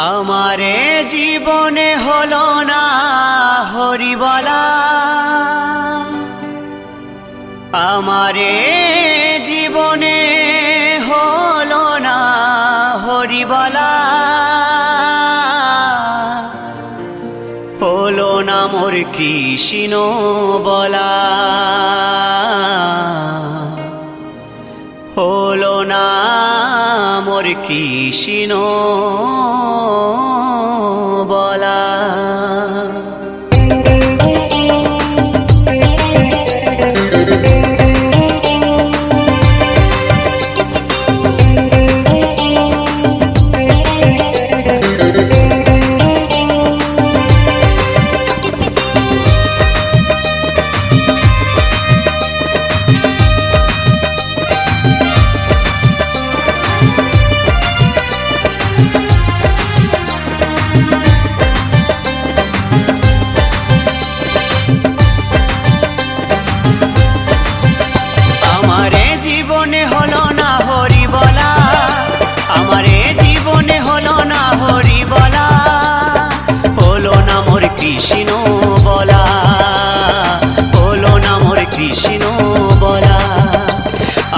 আমারে জীবনে হলো না হরি বলা, আমারে জীবনে হলো না হরি বলা, হলো না মোর কৃষ্ণ বলা, হলো না মোর কৃষ্ণ বলা।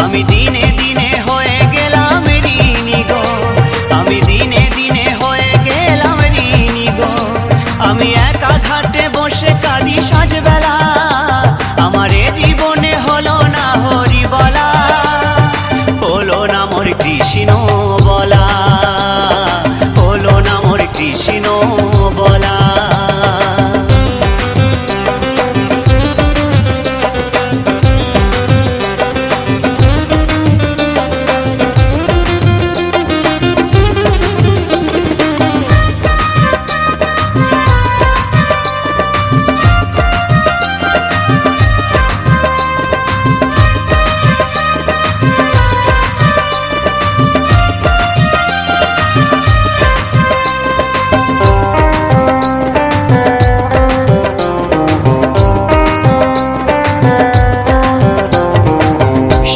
আমি দিনে দিনে হয়ে গেলাম ঋণী গো, আমি দিনে দিনে হয়ে গেলাম ঋণী গো, আমি একা ঘাটে বসে কাঁদি সাজবেলা, আমার এ জীবনে হলো না হরি বলা, হলো না মোর কৃষ্ণ বলা, হলো না মোর কৃষ্ণ বলা।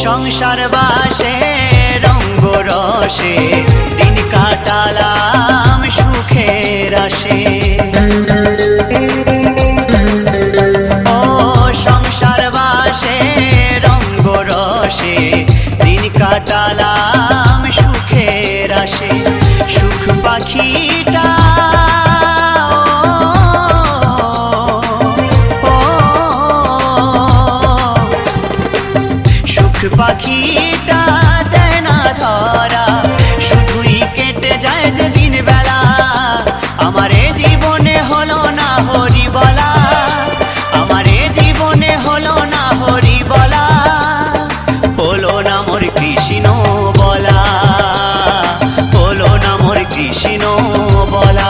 সংসার বাসে রঙ্গ রসে দিন কাটালাম সুখের আসে, ও সংসার বাসে রঙ্গ রসে দিন কাটালাম সুখের আসে, সুখ পাখিটা পাখিটা দেয় না ধরা, শুধুই কেটে যায় যে দিন বেলা, আমার এ জীবনে হলো না হরি বলা, আমার এ জীবনে হলো না হরি বলা, হলো না মোর কৃষ্ণ বলা, হলো না মোর কৃষ্ণ বলা।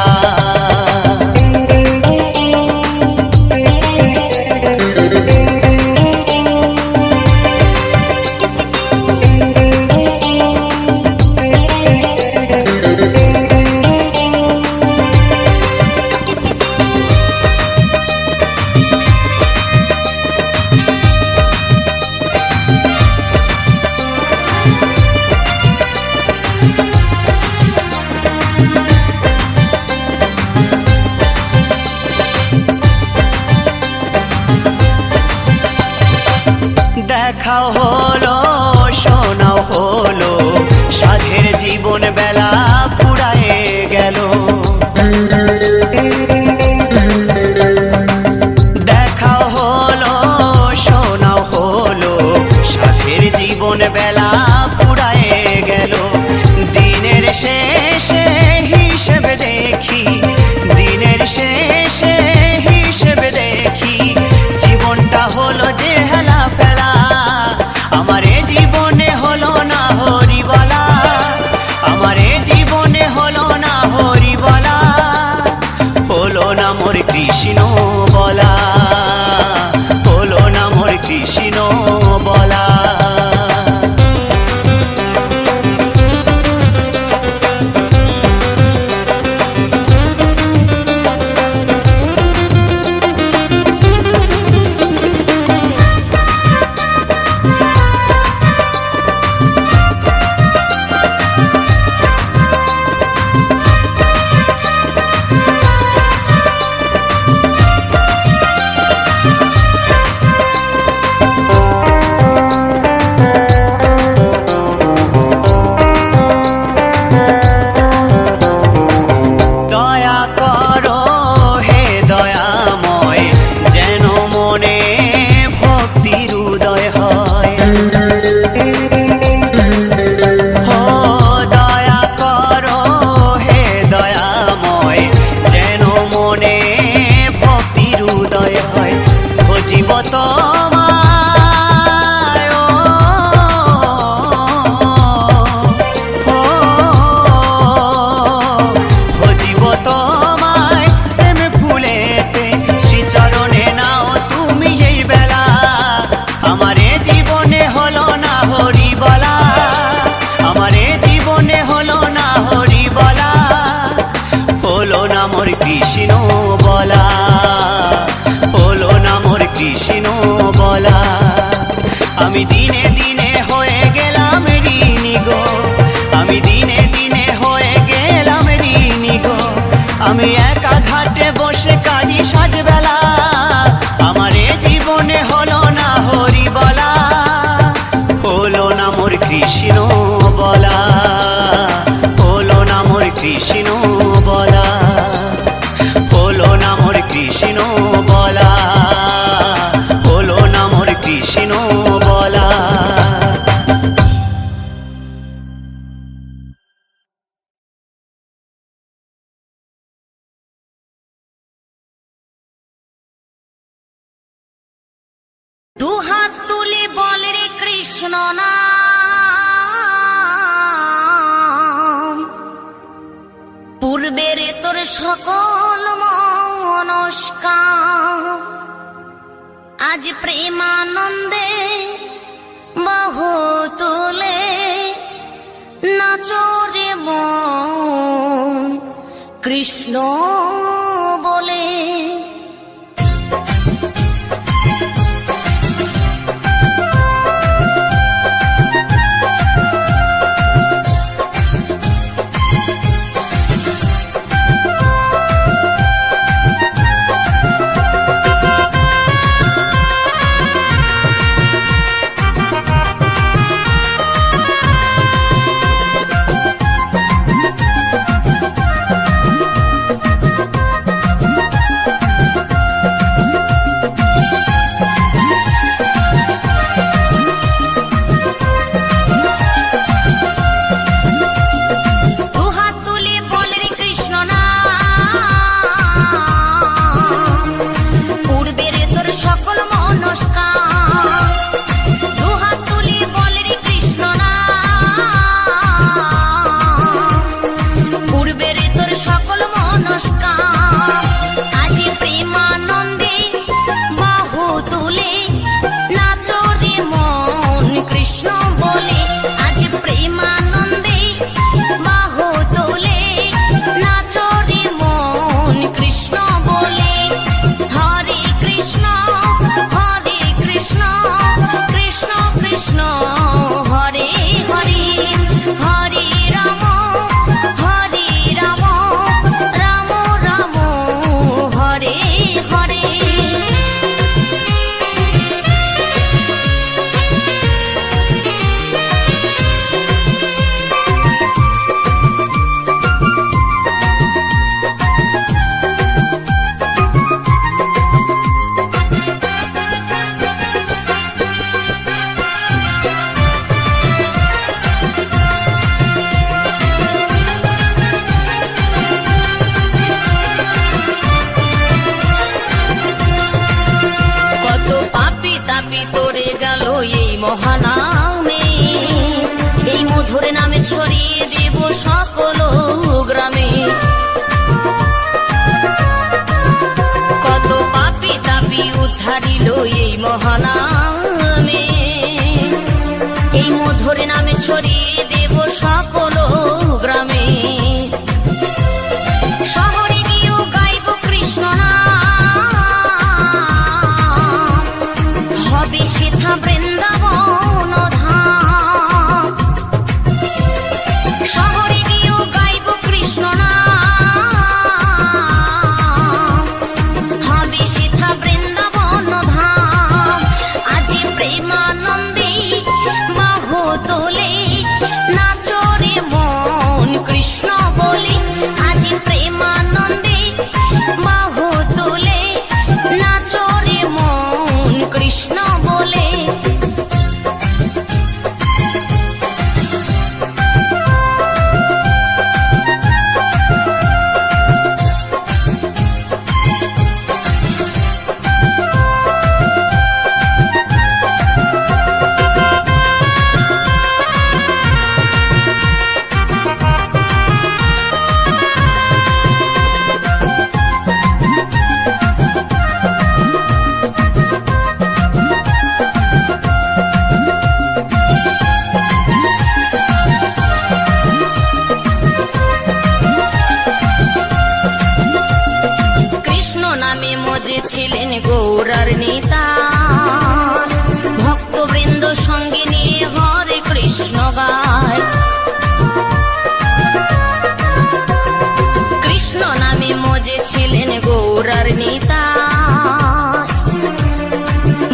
দেখাও হলো শোনাও হলো সাধের জীবন বেলা পুরায়ে গেল, দেখাও হলো শোনাও হলো সাধের জীবন বেলা পুরায়ে গেল, দিনের শেষে হিসেব দেখি, দিনের শেষে হিসেব দেখি, জীবনটা হলো যে হেলা ফেলা, আমার এ জীবনে হলো না হরি বলা, আমার কৃষ্ণ নাম, পূর্বের তোর সকল মনস্কাম, আজ প্রেমানন্দে বাহু তুলে নাচরে মন কৃষ্ণ বলে। মহানামে এই মধুর নামে ছড়িয়ে দেব সকল গ্রামে। কত পাপী তাপী উদ্ধারিল এই মহানামে, এই মধুর নামে ছড়িয়ে দেব সকল গ্রামে। শহরে গিয়েও গাইব কৃষ্ণ নাম, হবে সেথা বৃন্দাবন ধাম। শহরে গিয়েও গাইব কৃষ্ণ নাম, হবে সেথা বৃন্দাবন ধাম। আজি প্রেমানন্দে বাহু তোলে নাচরে মন কৃষ্ণ বলে। আজি প্রেমানন্দে বাহু তোলে নাচরে মন কৃষ্ণ বলে। ছিলেন গৌরার নেতা, ভক্তবৃন্দ সঙ্গে নিয়ে হরে কৃষ্ণ গায়। কৃষ্ণ নামে মজে ছিলেন গৌরার নেতা,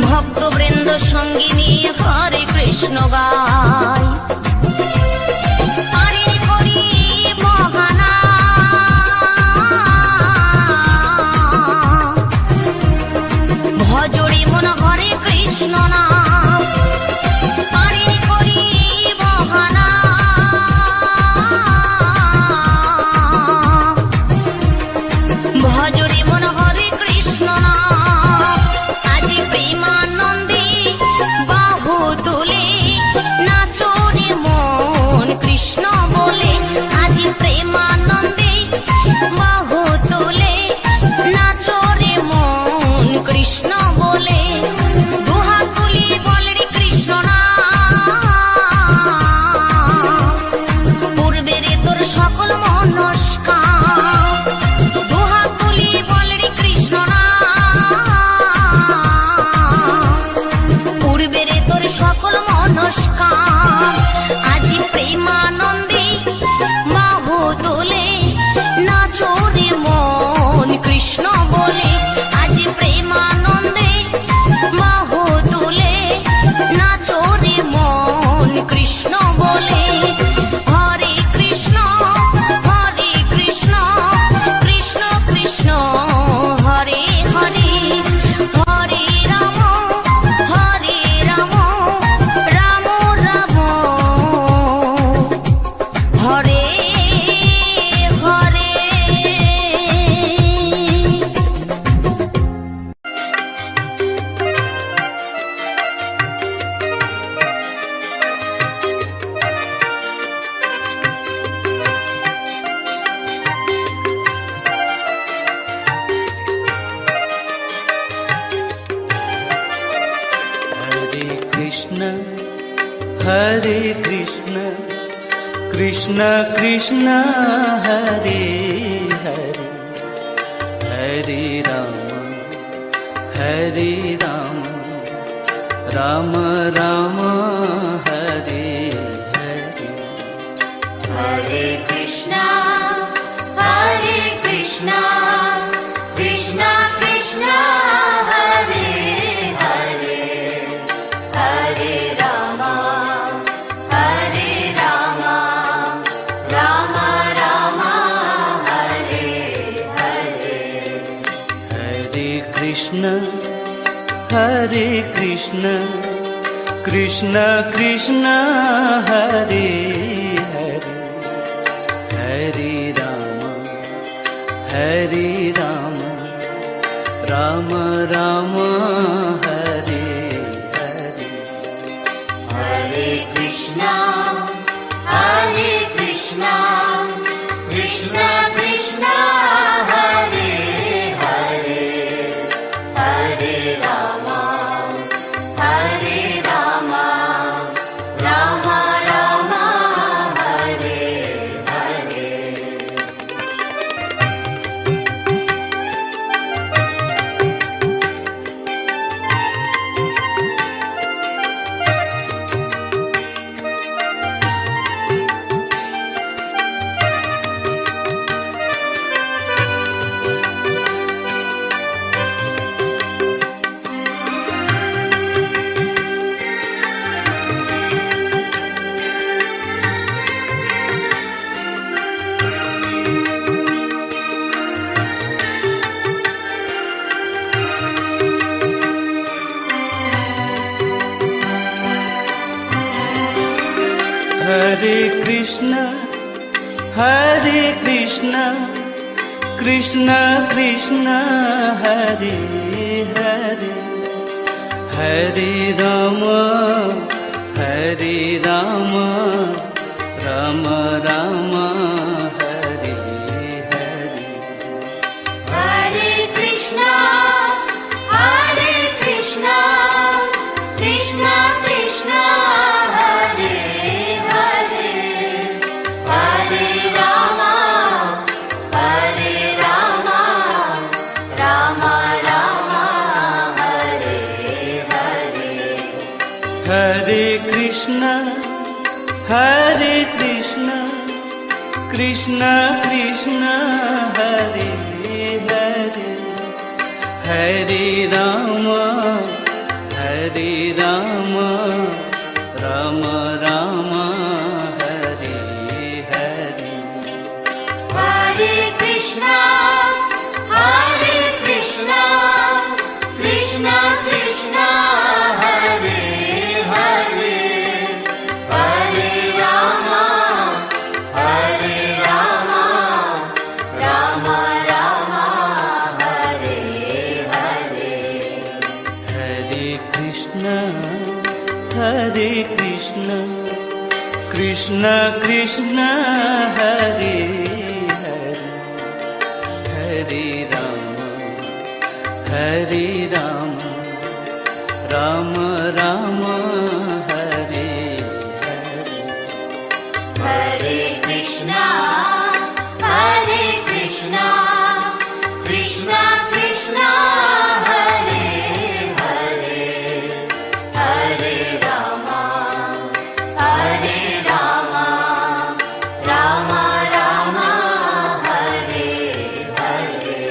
ভক্তবৃন্দ সঙ্গে নিয়ে হরে কৃষ্ণ গায়। ভজরে মন হরে কৃষ্ণ নাম, পারে করি মহানা। ভজরে মন হরে কৃষ্ণ নাম, আজি প্রেমানন্দে বাহু তুলে ঘরে ঘরে। हरे कृष्ण कृष्ण कृष्ण हरे हरे, हरे राम राम राम हरे हरे। हरे कृष्णा कृष्णा कृष्णा हरे हरे, हरे राम राम राम हरे हरे। हरे कृष्ण कृष्ण कृष्ण हरे हरे, हरे राम राम राम हरे हरे। हरे कृष्णा कृष्णा कृष्णा हरे हरे, हरे राम राम राम हरे हरे। हरे कृष्ण कृष्ण कृष्ण हरे हरे, हरे राम राम राम हरे हरे। हरे कृष्णा कृष्णा कृष्णा हरे हरे, हरे राम राम राम हरे हरे। हरे कृष्ण कृष्ण कृष्ण हरे हरे, हरे राम राम राम हरे हरे। हरे कृष्णा कृष्णा कृष्णा हरे हरे, हरे राम राम राम हरे हरे। हरे कृष्ण कृष्ण कृष्ण हरे हरे, हरे राम राम राम हरे हरे। हरे कृष्णा कृष्णा कृष्णा हरे हरे, हरे Ram Ram Ram Hare Hare.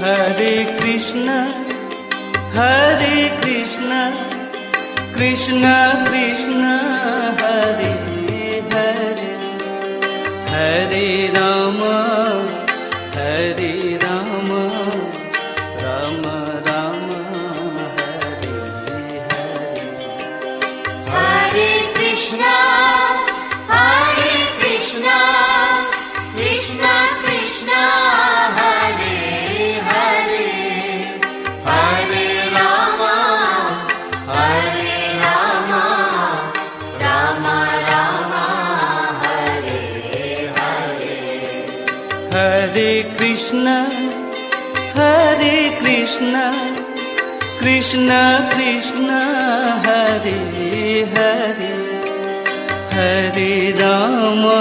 Hare Krishna, Hare Krishna, Krishna Krishna, Hare Hare, Hare Rama, Hare Rama, Rama Rama, Hare Hare. Hare Krishna, Hare Krishna, Krishna Krishna, Hare Hare, Hare Rama, Hare Rama, Rama Rama, Hare Hare. Hare Krishna, Hare Krishna, Krishna Krishna, Hare Hare, Hare Rama,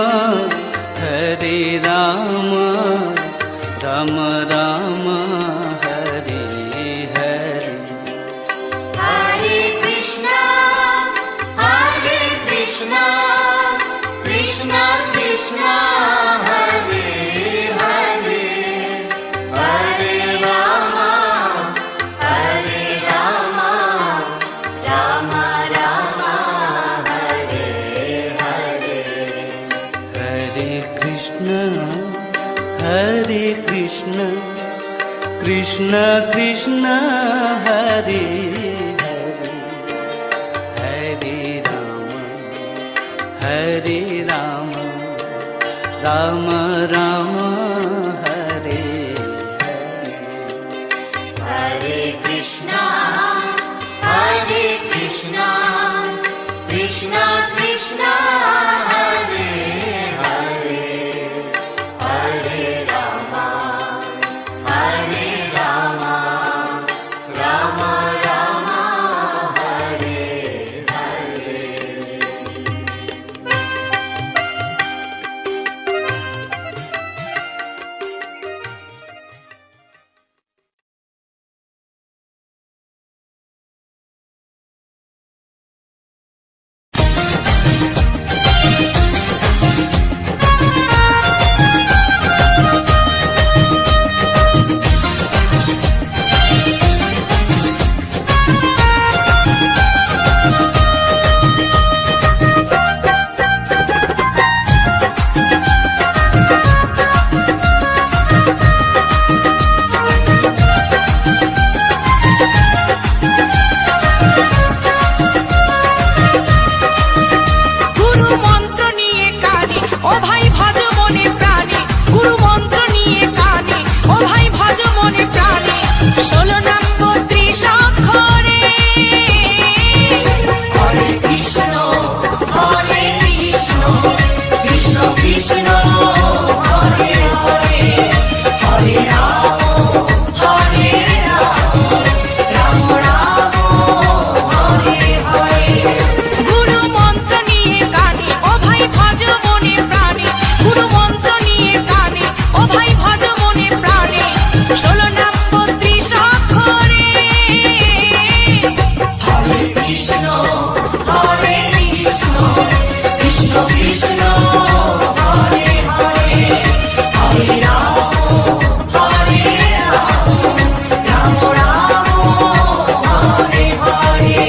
Hare Rama, Rama Rama, Hare Hare. Hare Krishna, Hare Krishna, Krishna Krishna, Hare Hare, Hare Rama, Hare Rama, Rama Rama, Hare Hare. Hare Krishna, Hare Krishna, Krishna Krishna, Hare Hare, Hare Rama, Hare Rama, Rama Rama, Hare Hare. Hare Krishna, Hare Krishna, Krishna Krishna, Hare Hare, Hare Rama, Hare Rama, Rama Rama, Hare Hare. গুরু মন্ত্র নিয়ে কানে ও ভাই ভজ মনে প্রাণে, গুরু মন্ত্র নিয়ে কানে ও ভাই ভজ মনে প্রাণে, 16 নম্বর ত্রিশাক্ষরে হরে কৃষ্ণ, হরে কৃষ্ণ, কৃষ্ণ কৃষ্ণ, হরে হরে, হরে রাম, হরে রাম, রাম রাম, হরে হরে। গুরু মন্ত্র নিয়ে কানে ও ভাই ভজ মনে প্রাণে, গুরু মন্ত্র নিয়ে কানে ও ভাই ভজ মনে প্রাণে, 16 নম্বর ত্রিশাক্ষরে হরে কৃষ্ণ, হরে কৃষ্ণ, কৃষ্ণ কৃষ্ণ, হরে হরে, হরে রাম, হরে রাম, রাম রাম, হরে হরে।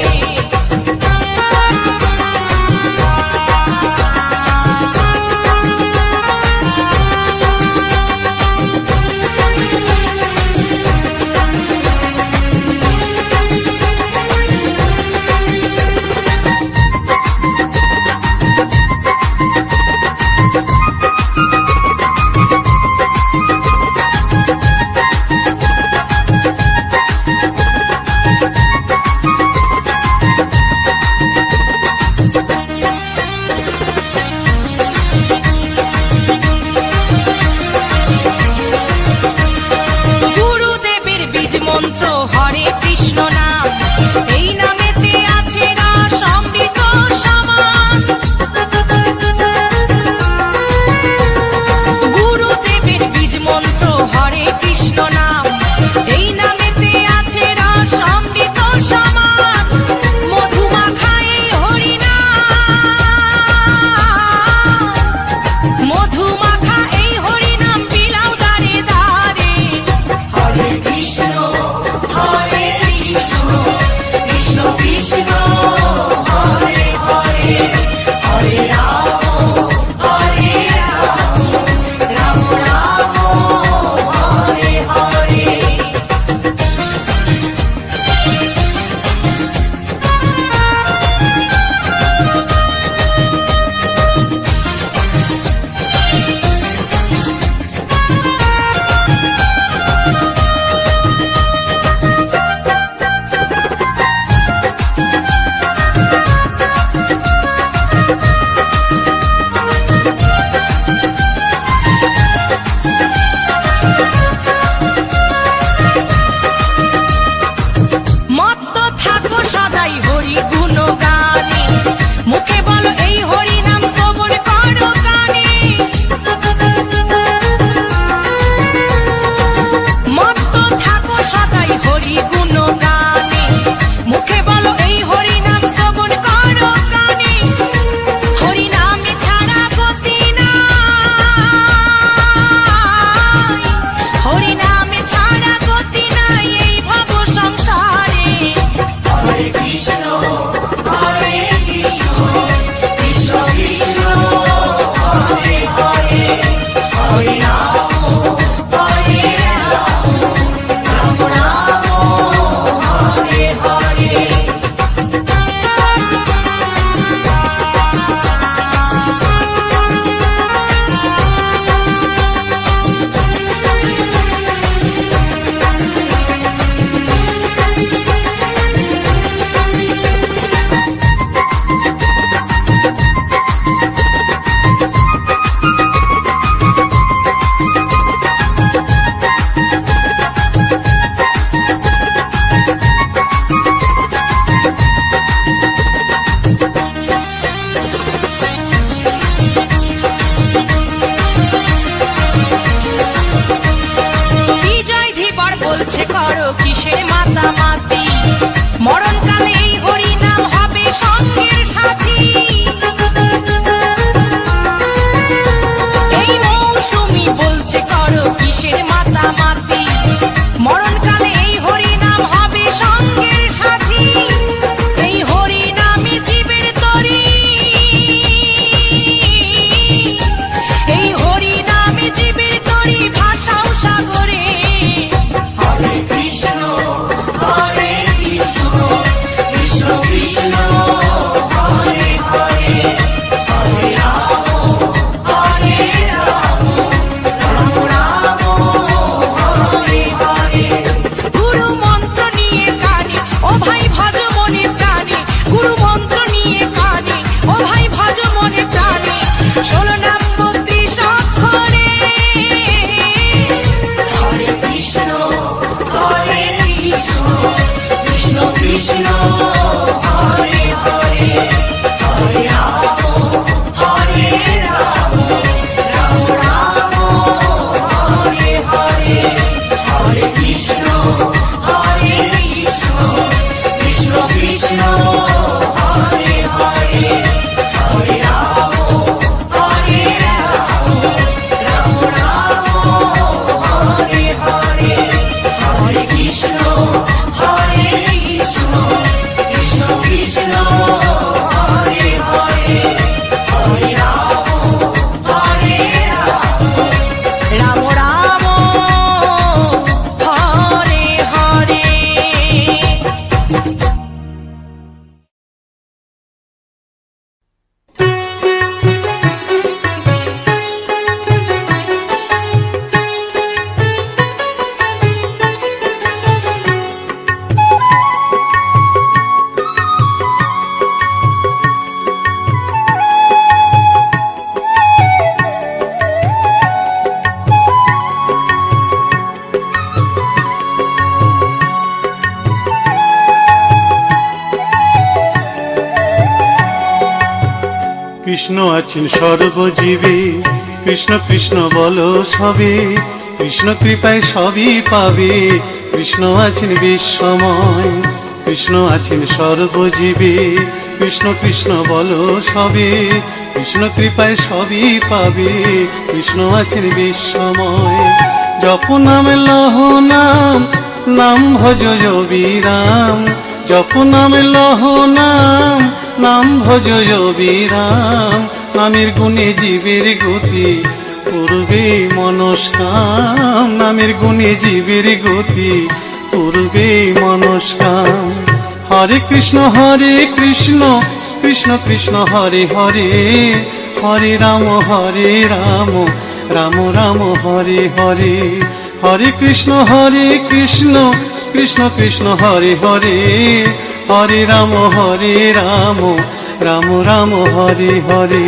গুরুদেবের বীজ মন্ত্র হরে কৃষ্ণ নাম, এই নামেতে আছে রস অমৃত সমান। গুরুদেবের বীজ মন্ত্র হরে কৃষ্ণ নাম, এই নামেতে আছে রস অমৃত সমান। মধুমাখা এই হরি নাম, মধুমাখা এই হরি নাম বিলাও দারে দারে, হরে কৃষ্ণ আছেন সর্বজীবে, কৃষ্ণ কৃষ্ণ বলো সবে, কৃষ্ণ কৃপায় সবই পাবে। কৃষ্ণ আছেন বিশ্বময়, কৃষ্ণ আছেন সর্বজীবে, কৃষ্ণ কৃষ্ণ বলো সবে, কৃষ্ণ কৃপায় সবই পাবে। কৃষ্ণ আছেন বিশ্বময়। জপ নাম লহ নাম, নাম ভজ বিরাম। জপ নাম লহ নাম, নাম ভজ বিরাম। নামের গুণে জীবের গতি, পূর্বে মনস্কাম। নামের গুণে জীবের গতি, পূর্বে মনস্কাম। হরে কৃষ্ণ কৃষ্ণ কৃষ্ণ হরে হরে, হরে রাম রাম রাম হরে হরে। হরে কৃষ্ণ কৃষ্ণ কৃষ্ণ হরে হরে, হরে রাম রাম রাম হরে হরে।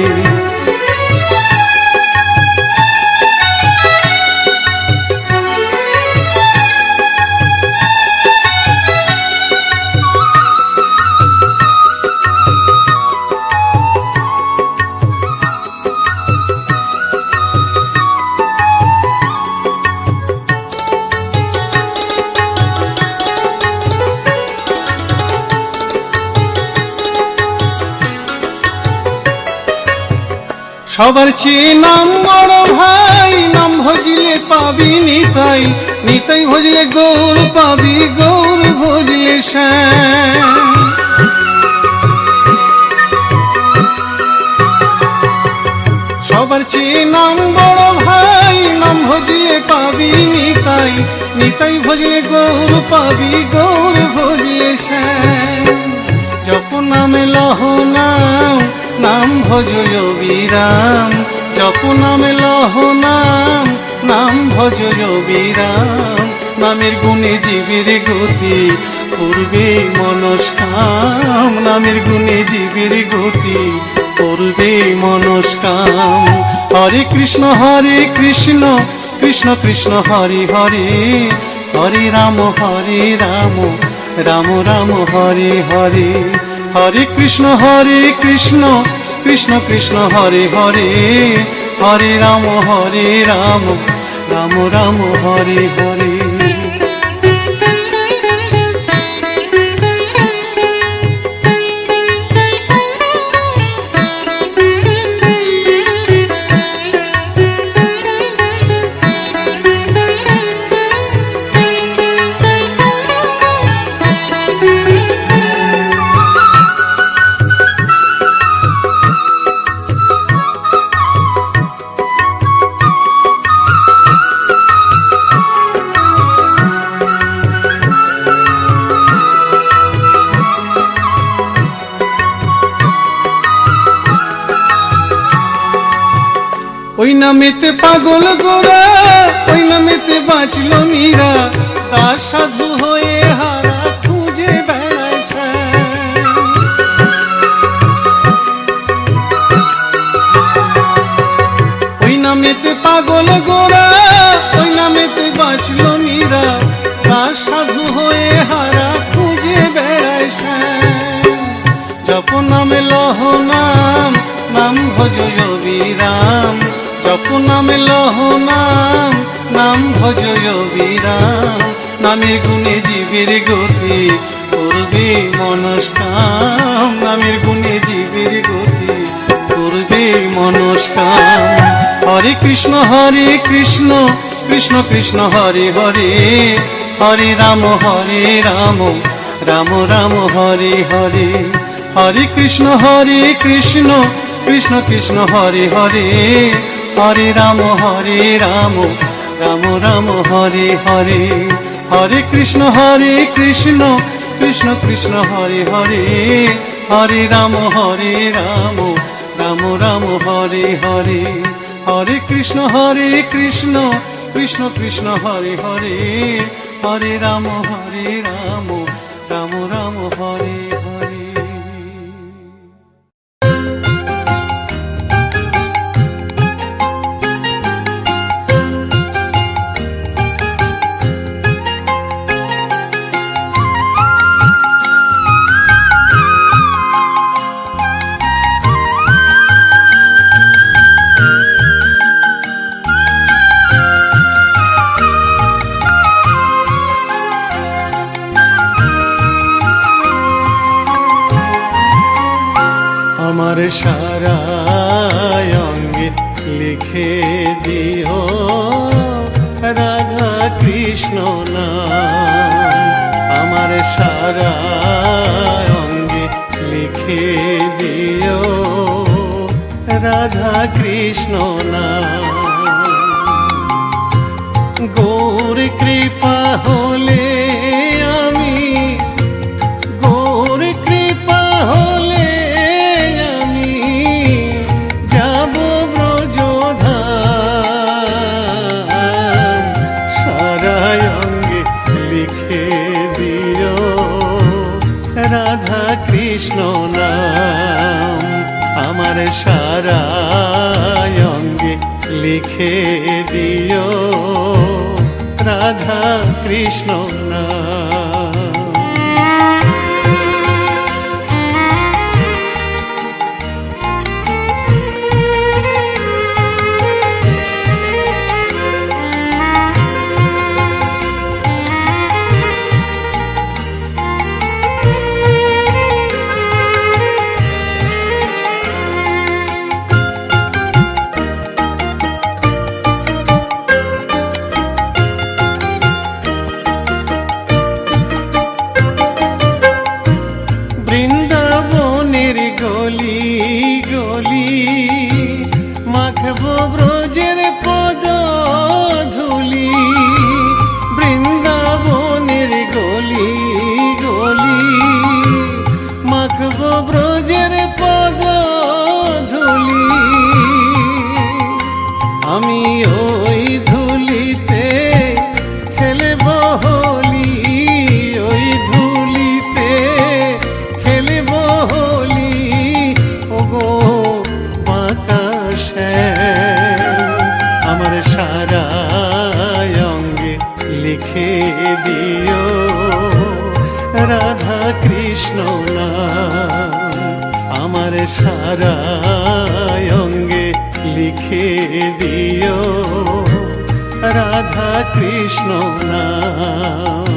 সবার চেয়ে নাম বড় ভাই, নাম ভজিলে পাবি নিতাই, নিতাই ভজলে গৌর পাবি, গৌর ভজলে শ্যাম। সবার চেয়ে নাম বড় ভাই, নাম ভজিলে পাবি নিতাই, নিতাই ভজলে গৌর পাবি, গৌর ভজলে শ্যাম। জপ নামে লহ নাম, নাম ভজ বিরাম। জপ নামে লহ নাম, নাম ভজ বিরাম। নামের গুণে জীবের গতি, পূর্বে মনস্কাম। নামের গুণে জীবের গতি, পূর্বে মনস্কাম। হরে কৃষ্ণ কৃষ্ণ কৃষ্ণ হরে হরে, হরে রাম রাম রাম হরে হরে। হরে কৃষ্ণ কৃষ্ণ কৃষ্ণ হরে হরে, হরে রাম রাম রাম হরে হরে। ওই নামেতে পাগল গোরা, ওই নামেতে বাঁচল মীরা, তার সাধু হয়ে হারা খুঁজে বেড়ায় শ্যাম। ওই নামেতে পাগল গোরা, ওই নামেতে বাঁচল মীরা, তার সাধু হয়ে হারা খুঁজে বেড়ায় শ্যাম। জপ নামে লহ নাম, নাম ভজ বিরাম। জপ নামে লহ নাম, নাম ভজ বিরাম। নামের গুণে জীবের গতি, পূর্বে মনস্কাম। নামের গুণে জীবের গতি, পূর্বে মনস্কাম। হরে কৃষ্ণ কৃষ্ণ কৃষ্ণ হরে হরে, হরে রাম রাম রাম হরে হরে। হরে কৃষ্ণ কৃষ্ণ কৃষ্ণ হরে হরে, হরে রাম রাম রাম হরে হরে। হরে কৃষ্ণ কৃষ্ণ কৃষ্ণ হরে হরে, হরে রাম রাম রাম হরে হরে। হরে কৃষ্ণ কৃষ্ণ কৃষ্ণ হরে হরে, হরে রাম রাম হরে হরে। সারা অঙ্গে লিখে দিও রাধা কৃষ্ণ নাম। আমার সারা অঙ্গে লিখে দিও রাধা কৃষ্ণ নাম। গৌর কৃপা হলে আমি, গৌর কৃপা হলে আমি যাব ব্রজধাম। সারা অঙ্গে লিখে দিও রাধা কৃষ্ণ নাম। আমার সারা অঙ্গে লিখে দিও রাধা কৃষ্ণ নাম। বৃন্দাবনের গলি গলি মাখবো ব্রজের পদ ধুলি। বৃন্দাবনের গলি গলি মাখবো ব্রজের পদ ধুলি। আমি ওই ধুলিতে খেলব হোলি, ওই ধুলিতে খেলব হোলি। ওগো বাঁকা শ্যাম, আমার সারা অঙ্গে লিখে দিও রাধা কৃষ্ণ নাম। আমার সারা অঙ্গে লিখে দিও রাধা কৃষ্ণ নাম।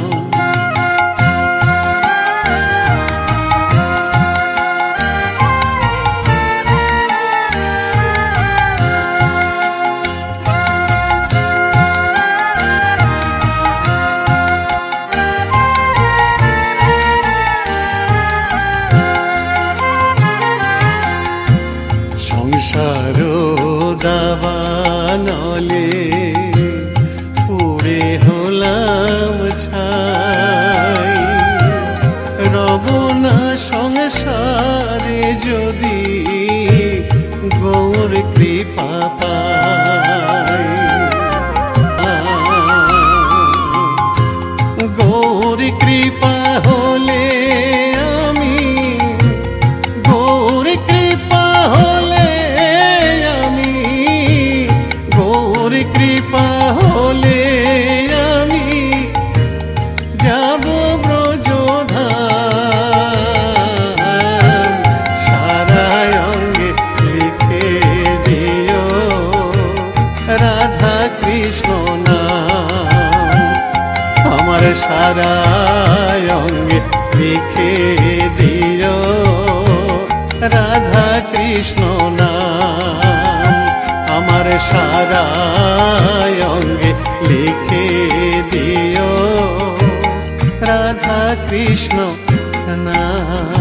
সংসার দাবানলে পুড়ে হলাম ছাই। রব না সংসারে যদি গৌর কৃপা পাই। গৌর কৃপা হলে আমি, গৌর কৃপা হলে আমি, গৌর কৃপা হলে আমি যাব ব্রজধাম। সারা অঙ্গে লিখে দিও রাধা কৃষ্ণ নাম। আমার সারা অঙ্গে লিখে দিও রাধা কৃষ্ণ নাম। আমার সারা অঙ্গে লিখে দিও রাধা কৃষ্ণ নাম।